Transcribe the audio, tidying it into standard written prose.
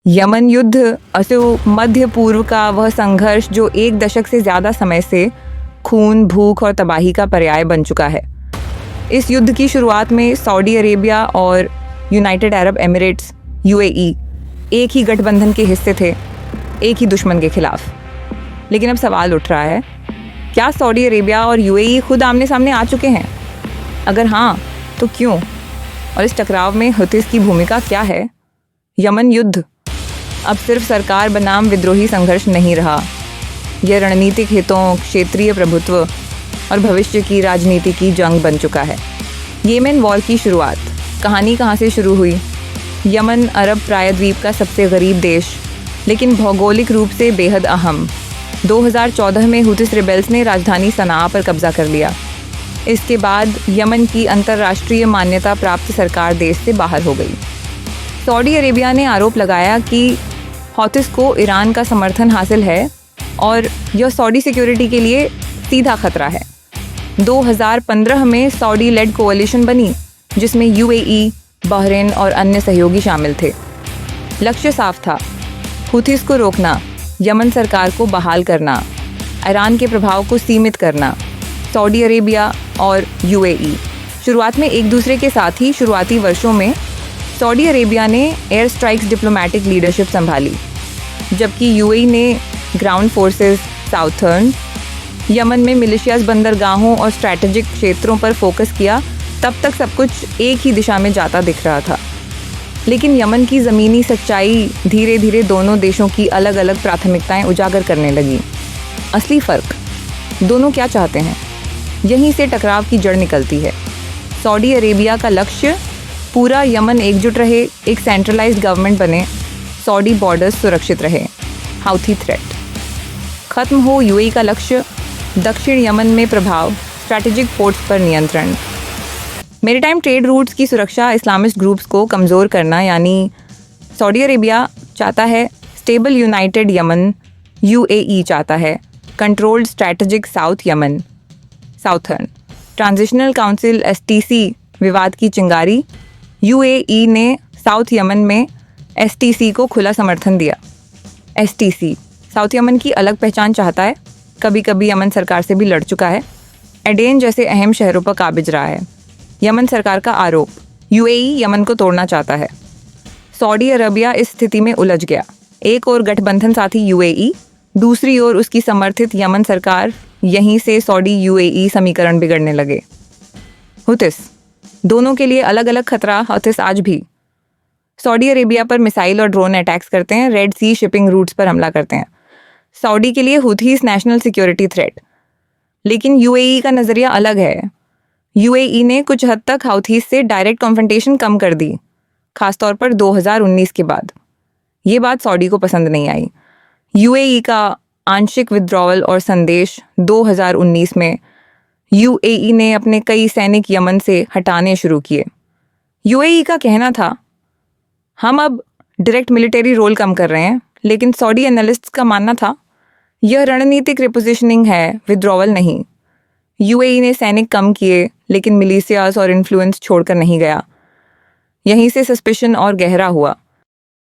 Yemen युद्ध असो मध्य पूर्व का वह संघर्ष जो एक दशक से ज़्यादा समय से खून, भूख और तबाही का पर्याय बन चुका है। इस युद्ध की शुरुआत में सऊदी अरेबिया और यूनाइटेड अरब एमिरेट्स यूएई एक ही गठबंधन के हिस्से थे, एक ही दुश्मन के खिलाफ। लेकिन अब सवाल उठ रहा है, क्या सऊदी अरेबिया और यूएई खुद आमने सामने आ चुके हैं? अगर हाँ, तो क्यों? और इस टकराव में हुतीस की भूमिका क्या है? यमन युद्ध अब सिर्फ सरकार बनाम विद्रोही संघर्ष नहीं रहा। यह रणनीतिक हितों, क्षेत्रीय प्रभुत्व और भविष्य की राजनीति की जंग बन चुका है। येमेन वॉर की शुरुआत, कहानी कहाँ से शुरू हुई? यमन अरब प्रायद्वीप का सबसे गरीब देश, लेकिन भौगोलिक रूप से बेहद अहम। 2014 में हुतीस रिबेल्स ने राजधानी सनाआ पर कब्जा कर लिया। इसके बाद यमन की अंतर्राष्ट्रीय मान्यता प्राप्त सरकार देश से बाहर हो गई। सऊदी अरेबिया ने आरोप लगाया कि हौथिस को ईरान का समर्थन हासिल है और यह सऊदी सिक्योरिटी के लिए सीधा खतरा है। 2015 में सऊदी लेड कोalition बनी, जिसमें यूएई, बहरीन और अन्य सहयोगी शामिल थे। लक्ष्य साफ था, हुतीस को रोकना, यमन सरकार को बहाल करना, ईरान के प्रभाव को सीमित करना। सऊदी अरेबिया और यूएई शुरुआत में एक दूसरे के साथ ही शुरुआती वर्षों में सऊदी अरेबिया ने एयर स्ट्राइक्स डिप्लोमेटिक लीडरशिप संभाली, जबकि यूएई ने ग्राउंड फोर्सेस, साउथर्न यमन में मिलिशियाज, बंदरगाहों और स्ट्रैटेजिक क्षेत्रों पर फोकस किया। तब तक सब कुछ एक ही दिशा में जाता दिख रहा था। लेकिन यमन की ज़मीनी सच्चाई धीरे धीरे दोनों देशों की अलग अलग प्राथमिकताएं उजागर करने लगी। असली फ़र्क, दोनों क्या चाहते हैं? यहीं से टकराव की जड़ निकलती है। सऊदी अरेबिया का लक्ष्य पूरा यमन एकजुट रहे, एक सेंट्रलाइज्ड गवर्नमेंट बने, सऊदी बॉर्डर्स सुरक्षित रहे, हाउथी थ्रेट खत्म हो। यूएई का लक्ष्य दक्षिण यमन में प्रभाव, स्ट्रैटेजिक पोर्ट्स पर नियंत्रण, मैरीटाइम ट्रेड रूट्स की सुरक्षा, इस्लामिस्ट ग्रुप्स को कमज़ोर करना। यानी सऊदी अरेबिया चाहता है स्टेबल यूनाइटेड यमन, यूएई चाहता है controlled strategic south Yemen, southern. Transitional council STC विवाद की चिंगारी, यूएई ने साउथ यमन में एसटीसी को खुला समर्थन दिया। एसटीसी साउथ यमन की अलग पहचान चाहता है, कभी कभी यमन सरकार से भी लड़ चुका है, एडेन जैसे अहम शहरों पर काबिज रहा है। यमन सरकार का आरोप, यूएई यमन को तोड़ना चाहता है। सऊदी अरबिया इस स्थिति में उलझ गया। एक और गठबंधन साथी यूएई, दूसरी ओर उसकी समर्थित यमन सरकार। यहीं से सऊदी यूएई समीकरण बिगड़ने लगे। हुतीस, दोनों के लिए अलग अलग खतरा। हुतीस आज भी सऊदी अरेबिया पर मिसाइल और ड्रोन अटैक्स करते हैं, रेड सी शिपिंग रूट्स पर हमला करते हैं। सऊदी के लिए हुतीस नेशनल सिक्योरिटी थ्रेट। लेकिन यूएई का नज़रिया अलग है। यूएई ने कुछ हद तक हुतीस से डायरेक्ट कॉन्फ्रंटेशन कम कर दी, खासतौर पर 2019 के बाद। ये बात सऊदी को पसंद नहीं आई। यूएई का आंशिक विड्रॉवल और संदेश 2019 में यूएई ने अपने कई सैनिक यमन से हटाने शुरू किए। यूएई का कहना था, हम अब डायरेक्ट मिलिट्री रोल कम कर रहे हैं, लेकिन सऊदी एनालिस्ट्स का मानना था यह रणनीतिक रिपोजिशनिंग है, विड्रॉवल नहीं। यूएई ने सैनिक कम किए, लेकिन मिलिशियाज और इन्फ्लुएंस छोड़कर नहीं गया। यहीं से सस्पिशन और गहरा हुआ।